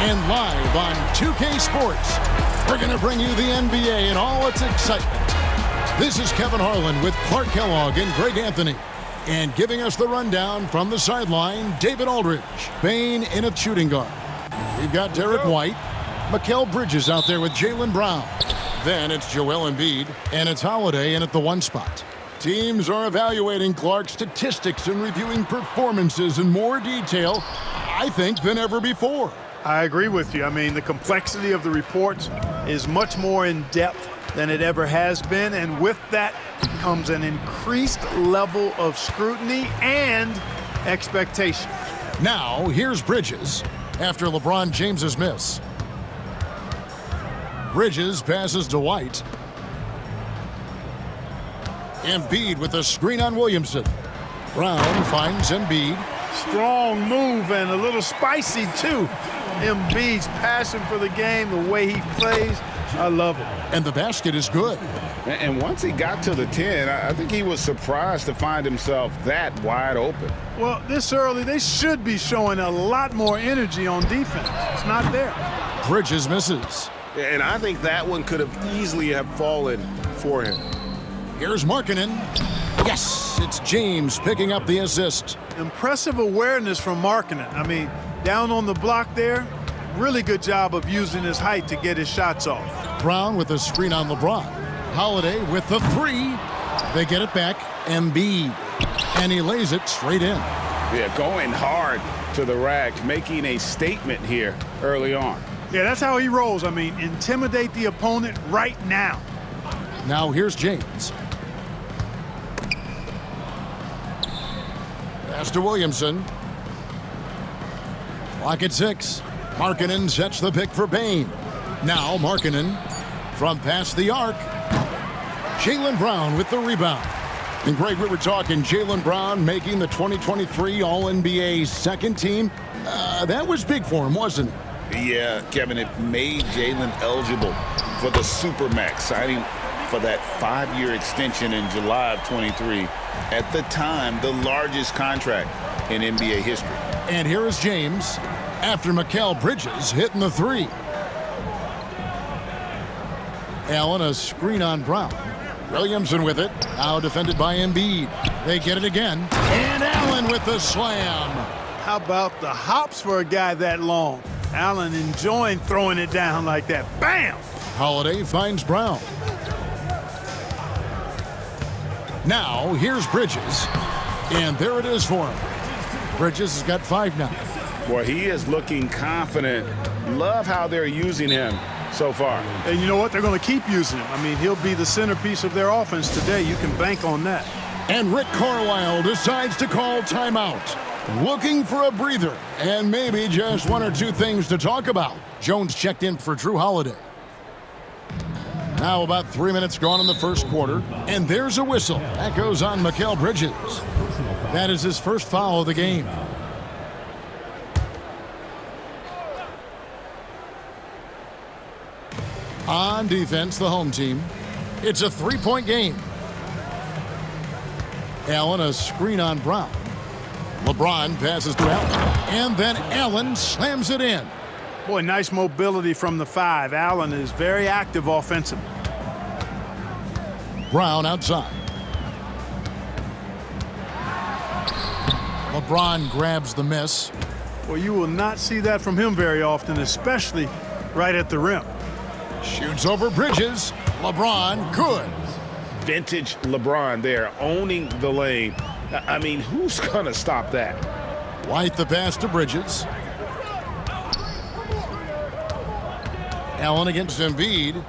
And live on 2K Sports, we're going to bring you the NBA and all its excitement. This is Kevin Harlan with Clark Kellogg and Greg Anthony. And giving us the rundown from the sideline, David Aldridge. Bane in a shooting guard. We've got Derek White. Mikal Bridges out there with Jaylen Brown. Then it's Joel Embiid, and it's Holiday in at the 1 spot. Teams are evaluating Clark's statistics and reviewing performances in more detail, I think, than ever before. I agree with you. I mean, the complexity of the reports is much more in depth than it ever has been, and with that comes an increased level of scrutiny and expectation. Now, here's Bridges after LeBron James's miss. Bridges passes to White. Embiid with a screen on Williamson. Brown finds Embiid. Strong move and a little spicy, too. Embiid's passion for the game, the way he plays, I love it. And the basket is good. And once he got to the 10, I think he was surprised to find himself that wide open. Well, this early, they should be showing a lot more energy on defense. It's not there. Bridges misses. And I think that one could have easily have fallen for him. Here's Markkanen. Yes, it's James picking up the assist. Impressive awareness from Markkanen. I mean, down on the block there, really good job of using his height to get his shots off. Brown with a screen on LeBron. Holiday with the 3. They get it back. Embiid. And he lays it straight in. Yeah, going hard to the rack, making a statement here early on. Yeah, that's how he rolls. I mean, intimidate the opponent right now. Now here's James. Pass to Williamson. Clock at 6. Markkanen sets the pick for Bane. Now Markkanen from past the arc. Jaylen Brown with the rebound. And Greg, we were talking Jaylen Brown making the 2023 All-NBA second team. That was big for him, wasn't it? Yeah, Kevin, it made Jaylen eligible for the Supermax, signing for that 5-year extension in July of 23. At the time, the largest contract in NBA history. And here is James after Mikal Bridges hitting the 3. Allen a screen on Brown. Williamson with it. Now defended by Embiid. They get it again. And Allen with the slam. How about the hops for a guy that long? Allen enjoying throwing it down like that. Bam! Holiday finds Brown. Now, here's Bridges. And there it is for him. Bridges has got 5 now. Boy, he is looking confident. Love how they're using him so far. And you know what? They're going to keep using him. I mean, he'll be the centerpiece of their offense today. You can bank on that. And Rick Carlisle decides to call timeout. Looking for a breather and maybe just 1 or 2 things to talk about. Jones checked in for Drew Holiday. Now about 3 minutes gone in the first quarter, and there's a whistle. That goes on Mikal Bridges. That is his first foul of the game. On defense, the home team. It's a 3-point game. Allen a screen on Brown. LeBron passes to Allen, and then Allen slams it in. Boy, nice mobility from the 5. Allen is very active offensively. Brown outside. LeBron grabs the miss. Well, you will not see that from him very often, especially right at the rim. Shoots over Bridges. LeBron, good. Vintage LeBron there, owning the lane. I mean, who's going to stop that? White the pass to Bridges. Allen against Embiid.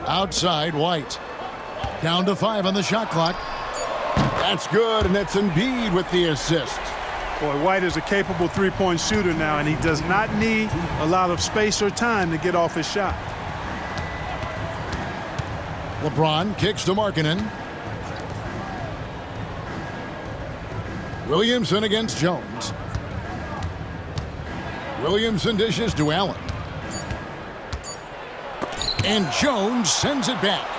Outside, White. Down to 5 on the shot clock. That's good, and it's Embiid with the assist. Boy, White is a capable 3-point shooter now, and he does not need a lot of space or time to get off his shot. LeBron kicks to Markkanen. Williamson against Jones. Williamson dishes to Allen. And Jones sends it back.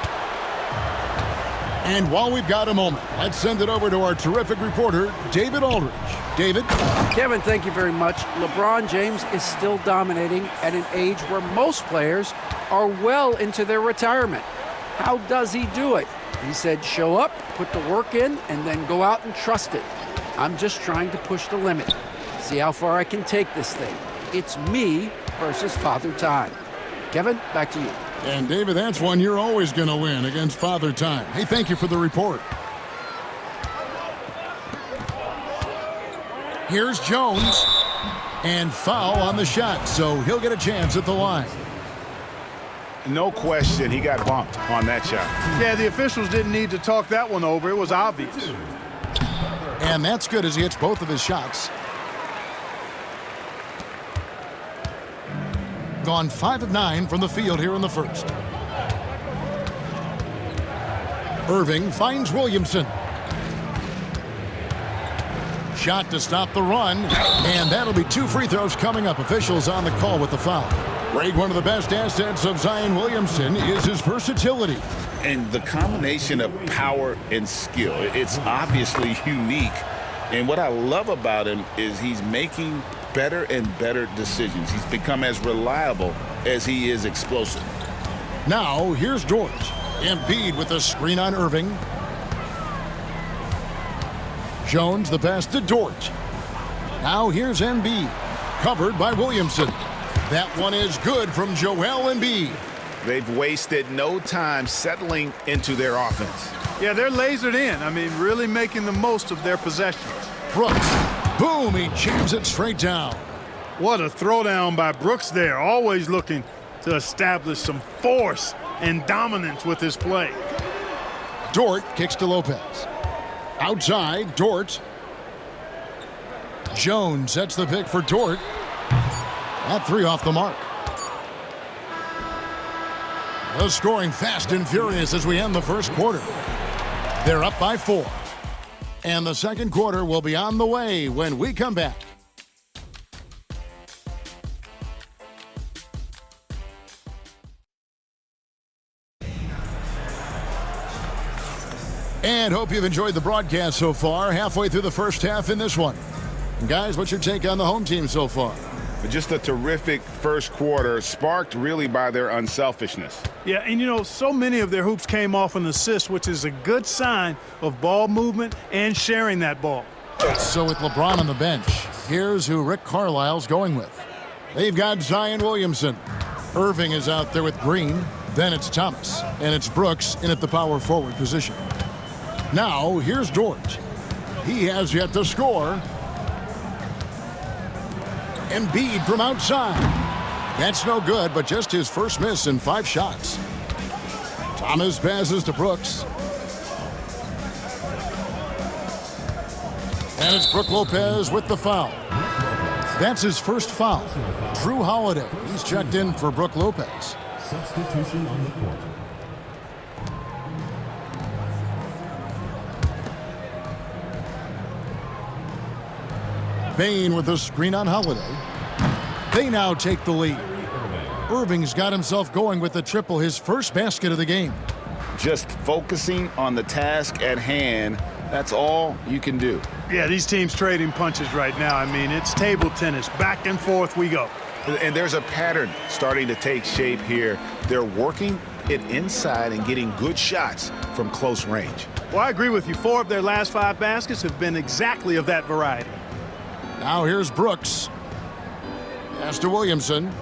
And while we've got a moment, let's send it over to our terrific reporter, David Aldridge. David? Kevin, thank you very much. LeBron James is still dominating at an age where most players are well into their retirement. How does he do it? He said, show up, put the work in, and then go out and trust it. I'm just trying to push the limit. See how far I can take this thing. It's me versus Father Time. Kevin, back to you. And David, that's one you're always going to win against Father Time. Hey, thank you for the report. Here's Jones, and foul on the shot, so he'll get a chance at the line. No question, he got bumped on that shot. Yeah, the officials didn't need to talk that one over. It was obvious. And that's good as he hits both of his shots. Gone 5 of 9 from the field here in the first. Irving finds Williamson. Shot to stop the run, and that'll be 2 free throws coming up. Officials on the call with the foul. Greg, one of the best assets of Zion Williamson is his versatility. And the combination of power and skill, it's obviously unique. And what I love about him is he's making better and better decisions. He's become as reliable as he is explosive. Now, here's George. Embiid with a screen on Irving. Jones the pass to Dort. Now here's Embiid. Covered by Williamson. That one is good from Joel Embiid. They've wasted no time settling into their offense. Yeah, they're lasered in. I mean, really making the most of their possessions. Brooks. Boom, he jams it straight down. What a throwdown by Brooks there. Always looking to establish some force and dominance with his play. Dort kicks to Lopez. Outside, Dort. Jones sets the pick for Dort. That 3 off the mark. The scoring fast and furious as we end the first quarter. They're up by 4. And the second quarter will be on the way when we come back. And hope you've enjoyed the broadcast so far. Halfway through the first half in this one. And guys, what's your take on the home team so far? Just a terrific first quarter, sparked really by their unselfishness. Yeah, and you know, so many of their hoops came off an assist, which is a good sign of ball movement and sharing that ball. So with LeBron on the bench, here's who Rick Carlisle's going with. They've got Zion Williamson. Irving is out there with Green. Then it's Thomas. And it's Brooks in at the power forward position. Now, here's Dort. He has yet to score. Embiid from outside. That's no good, but just his first miss in 5 shots. Thomas passes to Brooks. And it's Brook Lopez with the foul. That's his first foul. Drew Holiday. He's checked in for Brook Lopez. Substitution on the court. Bain with a screen on Holiday. They now take the lead. Irving's got himself going with the triple, his first basket of the game. Just focusing on the task at hand, that's all you can do. Yeah, these teams trading punches right now. I mean, it's table tennis. Back and forth we go. And there's a pattern starting to take shape here. They're working it inside and getting good shots from close range. Well, I agree with you. 4 of their last 5 baskets have been exactly of that variety. Now here's Brooks. Pass to Williamson.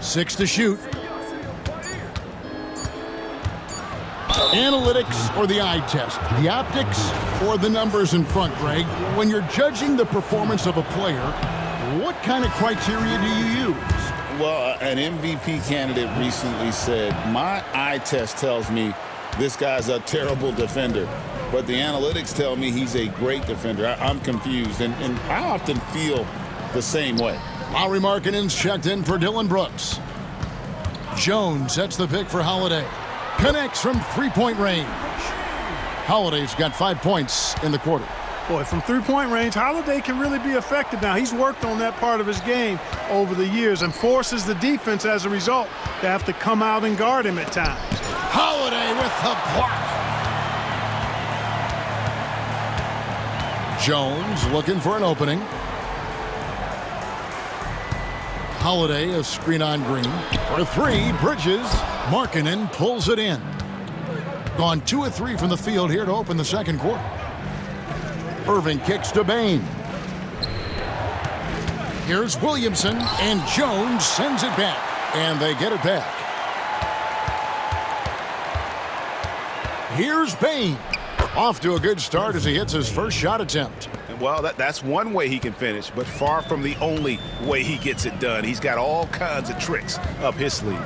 6 to shoot. Analytics or the eye test? The optics or the numbers in front, Greg? When you're judging the performance of a player, what kind of criteria do you use? Well, an MVP candidate recently said, my eye test tells me this guy's a terrible defender, but the analytics tell me he's a great defender. I'm confused, and I often feel the same way. Lauri Markkanen's checked in for Dylan Brooks. Jones sets the pick for Holiday. Connects from three-point range. Holiday's got 5 points in the quarter. Boy, from three-point range, Holiday can really be effective now. He's worked on that part of his game over the years and forces the defense as a result to have to come out and guard him at times. Holiday with the block. Jones looking for an opening. Holiday, a screen on Green. For three, Bridges. Markkanen pulls it in. Gone 2 of 3 from the field here to open the second quarter. Irving kicks to Bain. Here's Williamson, and Jones sends it back. And they get it back. Here's Bain. Off to a good start as he hits his first shot attempt. Well, that's one way he can finish, but far from the only way he gets it done. He's got all kinds of tricks up his sleeve.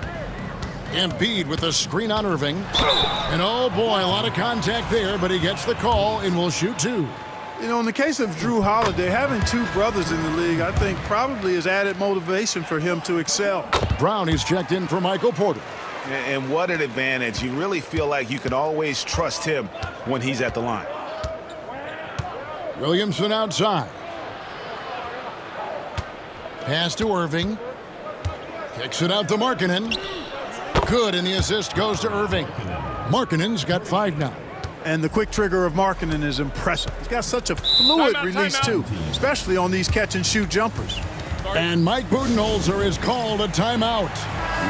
Embiid with a screen on Irving. And oh boy, a lot of contact there, but he gets the call and will shoot 2. You know, in the case of Drew Holiday, having 2 brothers in the league, I think probably is added motivation for him to excel. Brown is checked in for Michael Porter. And what an advantage. You really feel like you can always trust him when he's at the line. Williamson outside. Pass to Irving. Kicks it out to Markkanen. Good, and the assist goes to Irving. Markkanen's got 5 now. And the quick trigger of Markkanen is impressive. He's got such a fluid release, too, especially on these catch-and-shoot jumpers. And Mike Budenholzer is called a timeout.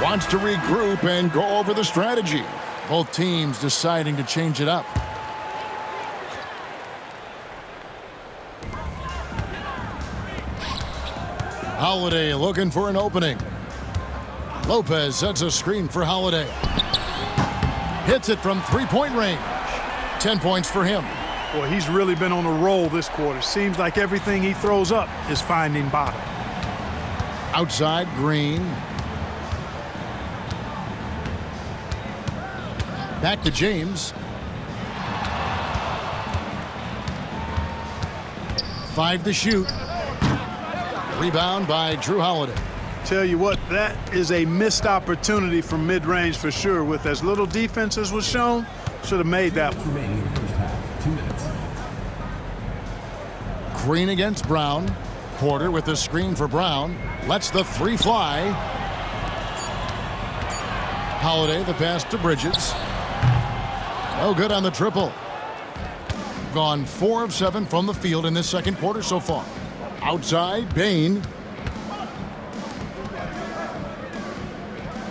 Wants to regroup and go over the strategy. Both teams deciding to change it up. Holiday looking for an opening. Lopez sets a screen for Holiday. Hits it from 3-point range. 10 points for him. Boy, he's really been on a roll this quarter. Seems like everything he throws up is finding bottom. Outside, Green. Back to James. 5 to shoot. Rebound by Drew Holiday. Tell you what, that is a missed opportunity from mid-range for sure. With as little defense as was shown, should have made that one. Remaining in the first half, 2 minutes. Green against Brown. Porter with the screen for Brown. Lets the 3 fly. Holiday, the pass to Bridges. No good on the triple. Gone 4 of 7 from the field in this second quarter so far. Outside, Bain.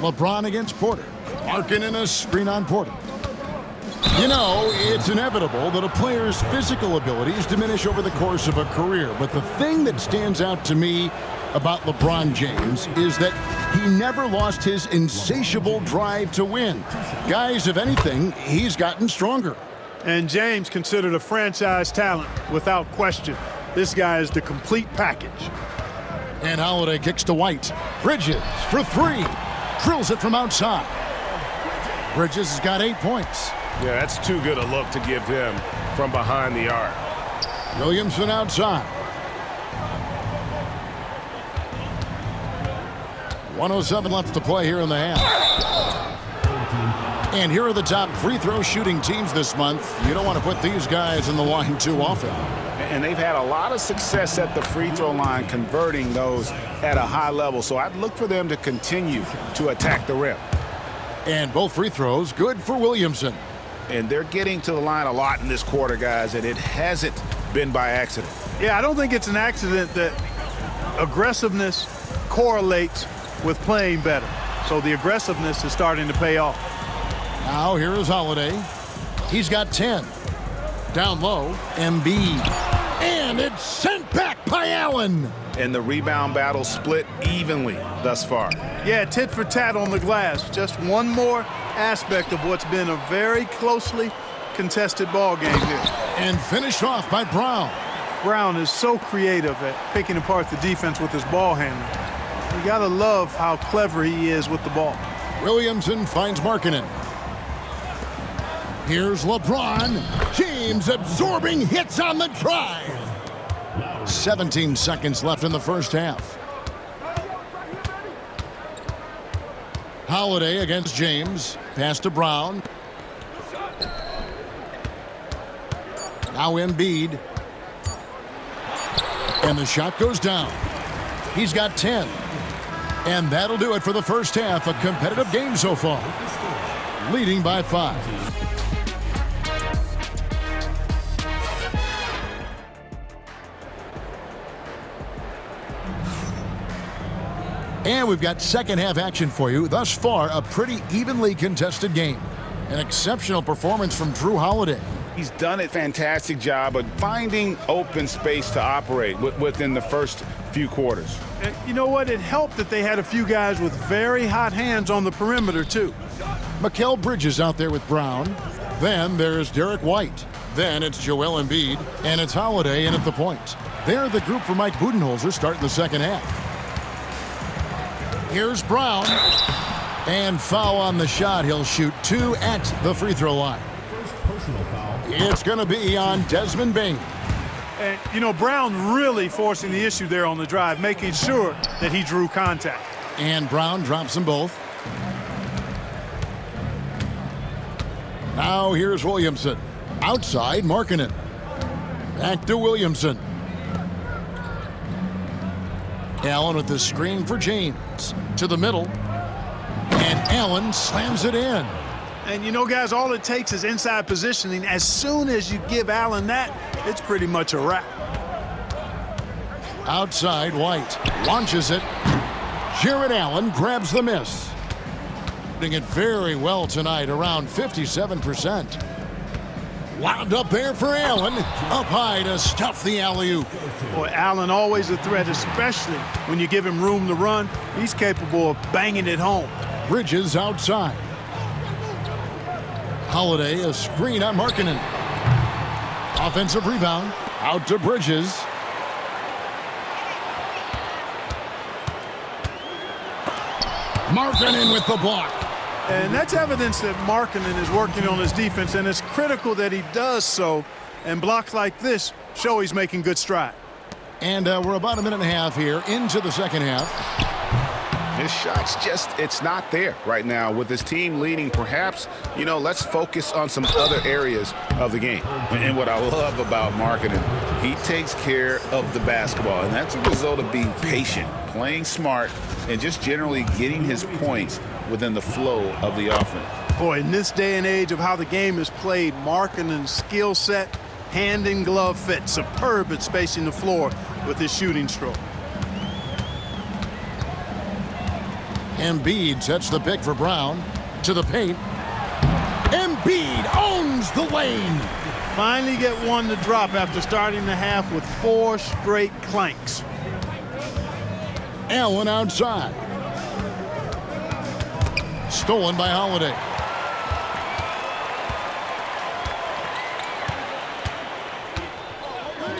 LeBron against Porter. Markkanen a screen on Porter. You know, it's inevitable that a player's physical abilities diminish over the course of a career. But the thing that stands out to me about LeBron James is that he never lost his insatiable drive to win. Guys, if anything, he's gotten stronger. And James considered a franchise talent without question. This guy is the complete package. And Holiday kicks to White. Bridges for 3. Drills it from outside. Bridges has got 8 points. Yeah, that's too good a look to give him from behind the arc. Williamson outside. 1:07 left to play here in the half. And here are the top free throw shooting teams this month. You don't want to put these guys in the line too often. And they've had a lot of success at the free throw line converting those at a high level. So I'd look for them to continue to attack the rim. And both free throws good for Williamson. And they're getting to the line a lot in this quarter, guys, and it hasn't been by accident. Yeah, I don't think it's an accident that aggressiveness correlates with playing better. So the aggressiveness is starting to pay off. Now here is Holiday. He's got 10. Down low, Embiid. And it's sent back by Allen. And the rebound battle split evenly thus far. Yeah, tit for tat on the glass. Just one more aspect of what's been a very closely contested ball game here. And finished off by Brown. Brown is so creative at picking apart the defense with his ball handling. You gotta love how clever he is with the ball. Williamson finds Markkanen. Here's LeBron. James absorbing hits on the drive. 17 seconds left in the first half. Holiday against James. Pass to Brown. Now Embiid. And the shot goes down. He's got 10. And that'll do it for the first half. A competitive game so far. Leading by 5. And we've got second half action for you. Thus far, a pretty evenly contested game. An exceptional performance from Drew Holiday. He's done a fantastic job of finding open space to operate within the first few quarters. And you know what? It helped that they had a few guys with very hot hands on the perimeter, too. Mikal Bridges out there with Brown. Then there's Derek White. Then it's Joel Embiid. And it's Holiday in at the point. They're the group for Mike Budenholzer starting the second half. Here's Brown. And foul on the shot. He'll shoot 2 at the free throw line. Personal foul. It's going to be on Desmond Bane. And, you know, Brown really forcing the issue there on the drive, making sure that he drew contact. And Brown drops them both. Now here's Williamson. Outside, Markkanen. Back to Williamson. Allen with the screen for James. To the middle. And Allen slams it in. And, you know, guys, all it takes is inside positioning. As soon as you give Allen that, it's pretty much a wrap. Outside, White launches it. Jared Allen grabs the miss. Doing it very well tonight, around 57%. Wound up there for Allen. Up high to stuff the alley-oop. Boy, Allen always a threat, especially when you give him room to run. He's capable of banging it home. Bridges outside. Holiday, a screen on Markkanen. Offensive rebound. Out to Bridges. Markkanen with the block. And that's evidence that Markkanen is working on his defense, and it's critical that he does so. And blocks like this show he's making good stride. And we're about a minute and a half here into the second half. His shot's just, it's not there right now. With his team leading, perhaps, you know, let's focus on some other areas of the game. And what I love about Markkanen, he takes care of the basketball. And that's a result of being patient, playing smart, and just generally getting his points within the flow of the offense. Boy, in this day and age of how the game is played, Markkanen's skill set, hand and glove fit, superb at spacing the floor with his shooting stroke. Embiid sets the pick for Brown. To the paint. Embiid owns the lane. Finally get one to drop after starting the half with 4 straight clanks. Allen outside. Stolen by Holiday.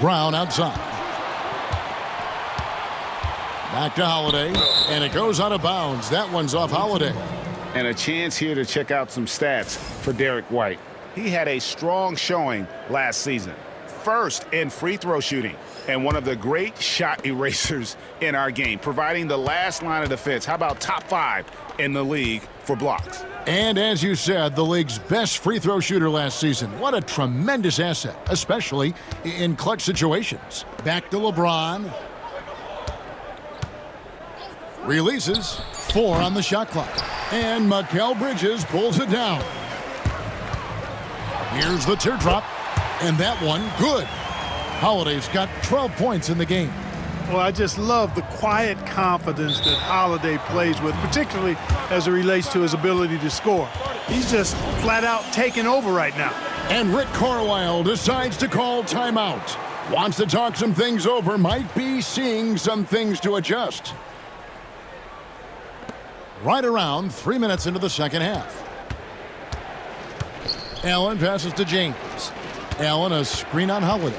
Brown outside. Back to Holiday, and it goes out of bounds. That one's off Holiday. And a chance here to check out some stats for Derek White. He had a strong showing last season. First in free throw shooting, and one of the great shot erasers in our game, providing the last line of defense. How about top 5 in the league for blocks? And as you said, the league's best free throw shooter last season. What a tremendous asset, especially in clutch situations. Back to LeBron. Releases. 4 on the shot clock. And Mikal Bridges pulls it down. Here's the teardrop. And that one, good. Holiday's got 12 points in the game. Well, I just love the quiet confidence that Holiday plays with, particularly as it relates to his ability to score. He's just flat out taking over right now. And Rick Carlisle decides to call timeout. Wants to talk some things over, might be seeing some things to adjust. Right around 3 minutes into the second half. Allen passes to James. Allen, a screen on Holiday.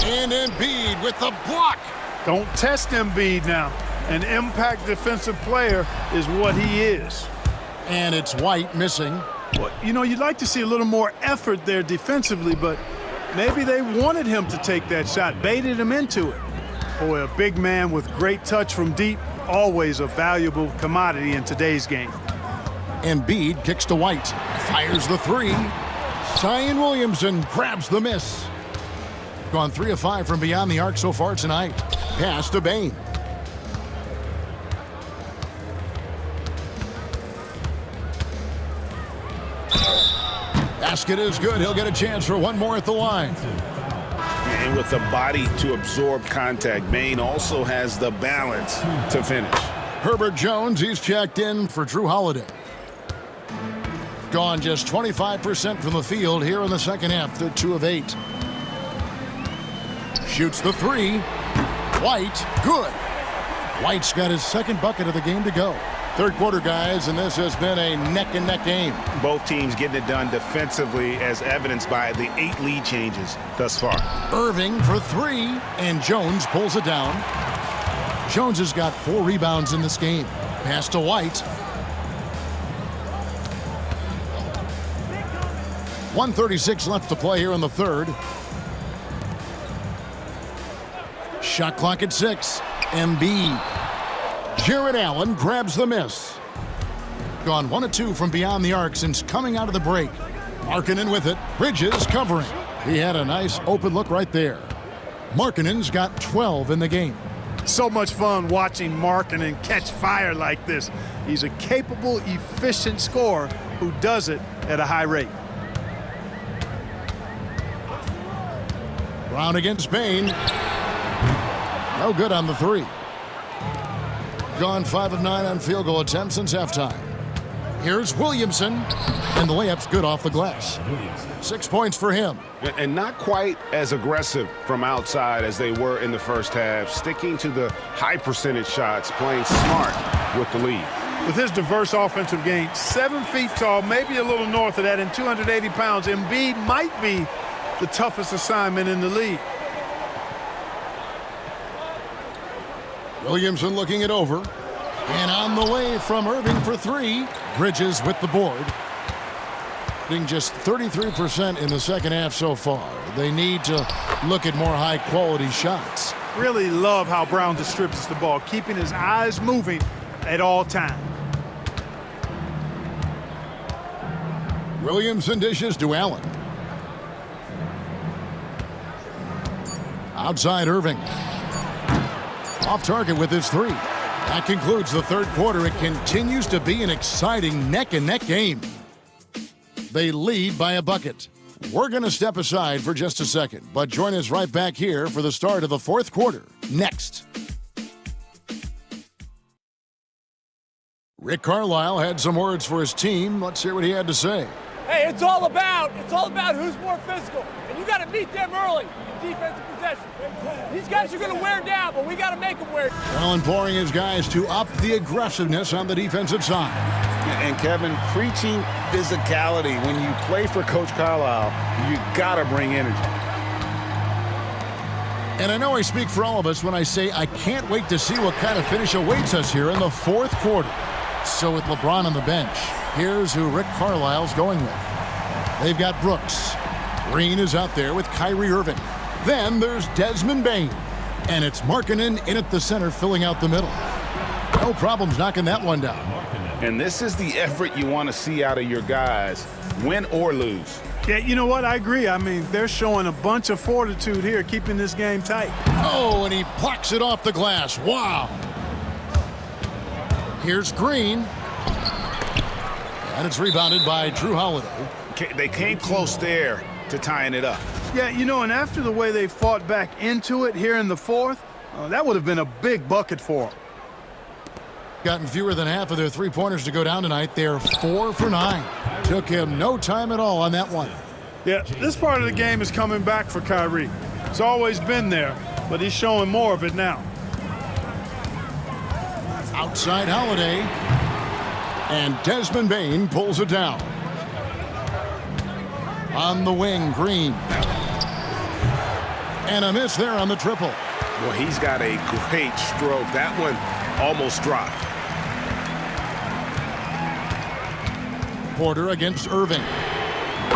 And Embiid with the block. Don't test Embiid now. An impact defensive player is what he is. And it's White missing. Well, you know, you'd like to see a little more effort there defensively, but maybe they wanted him to take that shot, baited him into it. Boy, a big man with great touch from deep, always a valuable commodity in today's game. Embiid kicks to White. Fires the 3. Zion Williamson grabs the miss. Gone 3 of 5 from beyond the arc so far tonight. Pass to Bane. Basket is good. He'll get a chance for one more at the line. And with the body to absorb contact, Maine also has the balance to finish. Herbert Jones, he's checked in for Drew Holiday. Gone just 25% from the field here in the second half. They're 2 of 8. Shoots the 3. White, good. White's got his second bucket of the game to go. Third quarter, guys, and this has been a neck-and-neck game. Both teams getting it done defensively, as evidenced by the 8 lead changes thus far. Irving for 3, and Jones pulls it down. Jones has got 4 rebounds in this game. Pass to White. 1:36 left to play here in the third. Shot clock at 6. Embiid. Jared Allen grabs the miss. Gone 1 of 2 from beyond the arc since coming out of the break. Markkanen with it. Bridges covering. He had a nice open look right there. Markkanen's got 12 in the game. So much fun watching Markkanen catch fire like this. He's a capable, efficient scorer who does it at a high rate. Brown against Payne. No good on the 3. Gone 5 of 9 on field goal attempts since halftime. Here's Williamson, and the layup's good off the glass. 6 points for him. And not quite as aggressive from outside as they were in the first half, sticking to the high percentage shots, playing smart with the lead. With his diverse offensive game, 7 feet tall, maybe a little north of that, and 280 pounds, Embiid might be the toughest assignment in the league. Williamson looking it over. And on the way from Irving for 3. Bridges with the board. Being just 33% in the second half so far. They need to look at more high-quality shots. Really love how Brown distributes the ball, keeping his eyes moving at all times. Williamson dishes to Allen. Outside Irving. Off target with his 3. That concludes the third quarter. It continues to be an exciting neck-and-neck game. They lead by a bucket. We're going to step aside for just a second, but join us right back here for the start of the fourth quarter. Next. Rick Carlisle had some words for his team. Let's hear what he had to say. Hey, it's all about who's more physical. And you got to meet them early in defensive possession. These guys are going to wear down, but we got to make them wear down. Allen pouring his guys to up the aggressiveness on the defensive side. And Kevin, preaching physicality. When you play for Coach Carlisle, you got to bring energy. And I know I speak for all of us when I say I can't wait to see what kind of finish awaits us here in the fourth quarter. So with LeBron on the bench, here's who Rick Carlisle's going with. They've got Brooks. Green is out there with Kyrie Irving. Then there's Desmond Bane. And it's Markkanen in at the center, filling out the middle. No problems knocking that one down. And this is the effort you want to see out of your guys, win or lose. Yeah, you know what? I agree. I mean, they're showing a bunch of fortitude here, keeping this game tight. Oh, and he plucks it off the glass. Wow. Here's Green. And it's rebounded by Drew Holiday. They came close there to tying it up. Yeah, you know, and after the way they fought back into it here in the fourth, that would have been a big bucket for them. Gotten fewer than half of their three-pointers to go down tonight. They're 4 for 9. Took him no time at all on that one. Yeah, this part of the game is coming back for Kyrie. It's always been there, but he's showing more of it now. Outside Holiday. And Desmond Bane pulls it down. On the wing, Green. And a miss there on the triple. Well, he's got a great stroke. That one almost dropped. Porter against Irving.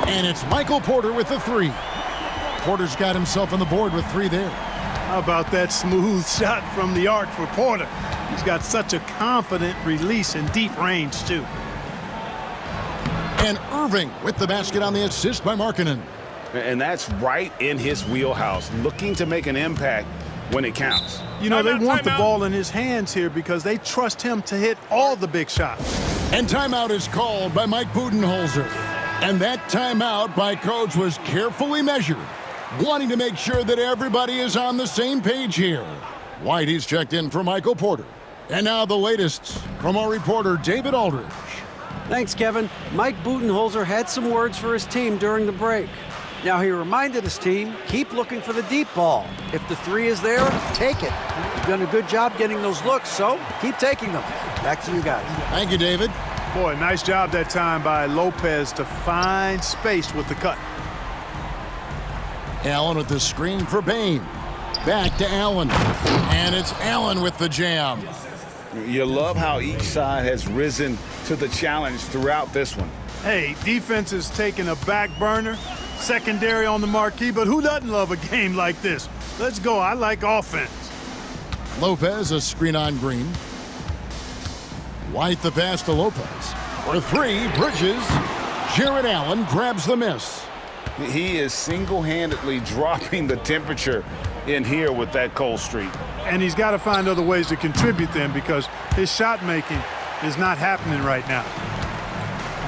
And it's Michael Porter with the 3. Porter's got himself on the board with 3 there. How about that smooth shot from the arc for Porter? He's got such a confident release in deep range, too. And Irving with the basket on the assist by Markkanen. And that's right in his wheelhouse, looking to make an impact when it counts. You know, they want the ball in his hands here because they trust him to hit all the big shots. And timeout is called by Mike Budenholzer. And that timeout by Coach was carefully measured. wanting to make sure that everybody is on the same page here. Whitey's checked in for Michael Porter. And now the latest from our reporter, David Aldridge. Thanks, Kevin. Mike Budenholzer had some words for his team during the break. Now, he reminded his team, keep looking for the deep ball. If the three is there, take it. You've done a good job getting those looks, so keep taking them. Back to you guys. Thank you, David. Boy, nice job that time by Lopez to find space with the cut. Allen with the screen for Bain. Back to Allen. And it's Allen with the jam. You love how each side has risen to the challenge throughout this one. Hey, defense is taking a back burner, secondary on the marquee, but who doesn't love a game like this? Let's go. I like offense. Lopez, a screen on Green. White the pass to Lopez. For three, Bridges. Jared Allen grabs the miss. He is single-handedly dropping the temperature in here with that cold streak. And he's got to find other ways to contribute them because his shot making is not happening right now.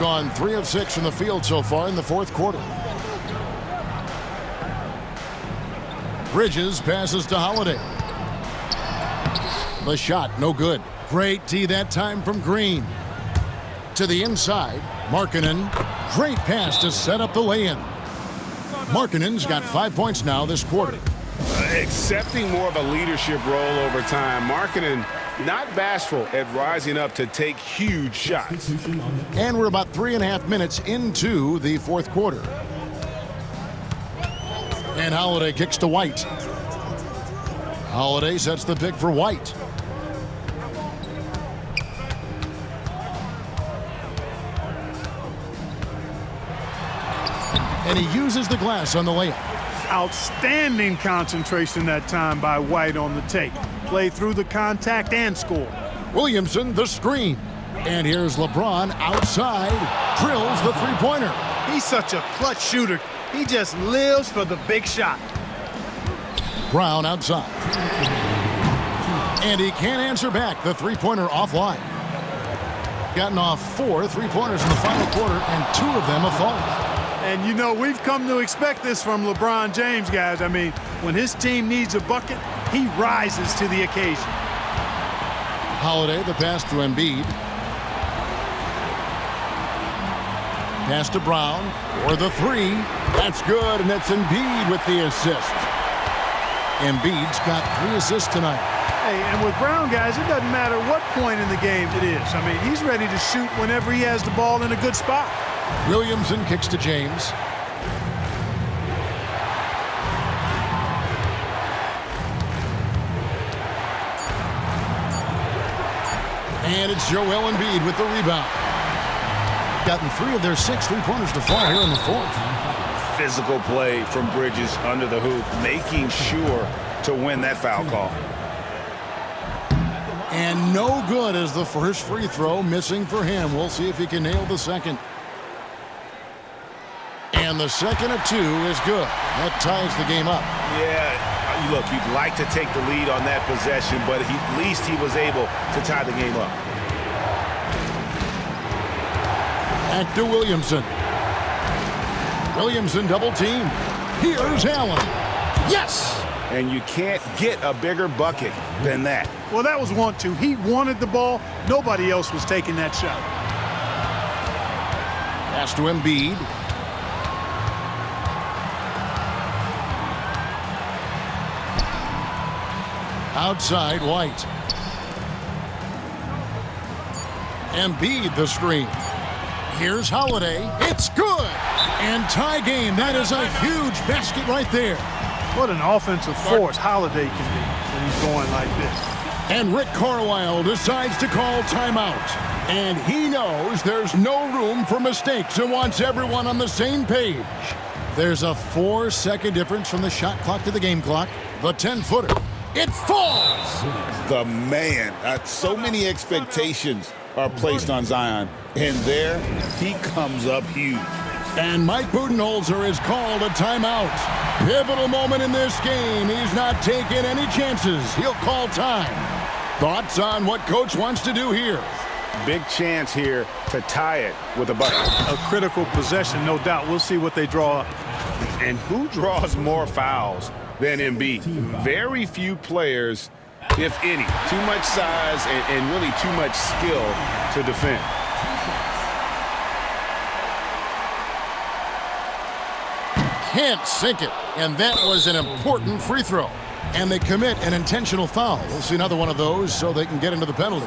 Gone 3 of 6 from the field so far in the fourth quarter. Bridges passes to Holiday. The shot, no good. Great D that time from Green. To the inside, Markkanen. Great pass to set up the lay-in. Markkanen's got 5 points now this quarter. Accepting more of a leadership role over time. Markkanen not bashful at rising up to take huge shots. And we're about 3.5 minutes into the fourth quarter. And Holiday kicks to White. Holiday sets the pick for White. And he uses the glass on the layup. Outstanding concentration that time by White on the take. Play through the contact and score. Williamson, the screen. And here's LeBron outside. Drills the three-pointer. He's such a clutch shooter. He just lives for the big shot. Brown outside. And he can't answer back. The three-pointer offline. Gotten off 4 three-pointers in the final quarter, and 2 of them have fallen. And, you know, we've come to expect this from LeBron James, guys. I mean, when his team needs a bucket, he rises to the occasion. Holiday, the pass to Embiid. Pass to Brown for the 3. That's good, and that's Embiid with the assist. Embiid's got 3 assists tonight. Hey, and with Brown, guys, it doesn't matter what point in the game it is. I mean, he's ready to shoot whenever he has the ball in a good spot. Williamson kicks to James. And it's Joel Embiid with the rebound. Gotten 3 of their 6 three-pointers to fall here in the fourth. Physical play from Bridges under the hoop, making sure to win that foul call. And no good as the first free throw, missing for him. We'll see if he can nail the second. And the second of 2 is good. That ties the game up. Yeah, look, you'd like to take the lead on that possession, but at least he was able to tie the game up. Back to Williamson. Williamson double team. Here's Allen. Yes! And you can't get a bigger bucket than that. Well, that was 1-2. He wanted the ball. Nobody else was taking that shot. Pass to Embiid. Outside, White. Embiid the screen. Here's Holiday. It's good! And tie game. That is a huge basket right there. What an offensive force Holiday can be when he's going like this. And Rick Carlisle decides to call timeout. And he knows there's no room for mistakes and wants everyone on the same page. There's a 4-second difference from the shot clock to the game clock. The 10-footer. It falls! The man. So many expectations are placed on Zion. And there, he comes up huge. And Mike Budenholzer has called a timeout. Pivotal moment in this game. He's not taking any chances. He'll call time. Thoughts on what Coach wants to do here? Big chance here to tie it with a bucket. A critical possession, no doubt. We'll see what they draw up. And who draws more fouls than Embiid? Very few players, if any. Too much size and really too much skill to defend. Can't sink it, and that was an important free throw. And they commit an intentional foul. We'll see another one of those so they can get into the penalty.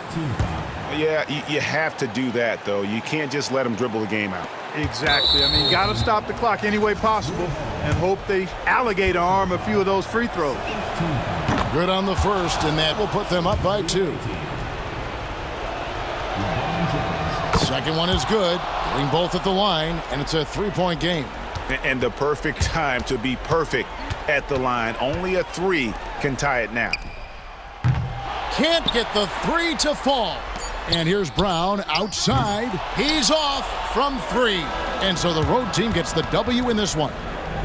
Yeah, you have to do that, though. You can't just let them dribble the game out. Exactly. I mean, you got to stop the clock any way possible and hope they alligator arm a few of those free throws. Good on the first, and that will put them up by 2. Second one is good, getting both at the line, and it's a 3-point game. And the perfect time to be perfect at the line. Only a 3 can tie it now. Can't get the 3 to fall. And here's Brown outside. He's off from 3. And so the road team gets the W in this one.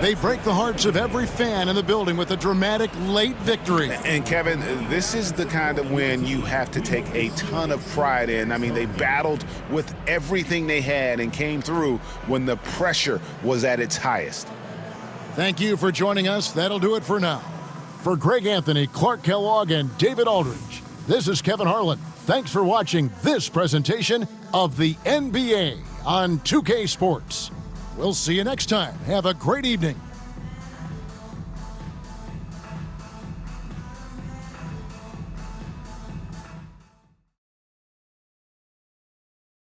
They break the hearts of every fan in the building with a dramatic late victory. And Kevin, this is the kind of win you have to take a ton of pride in. I mean, they battled with everything they had and came through when the pressure was at its highest. Thank you for joining us. That'll do it for now. For Greg Anthony, Clark Kellogg, and David Aldridge, this is Kevin Harlan. Thanks for watching this presentation of the NBA on 2K Sports. We'll see you next time. Have a great evening.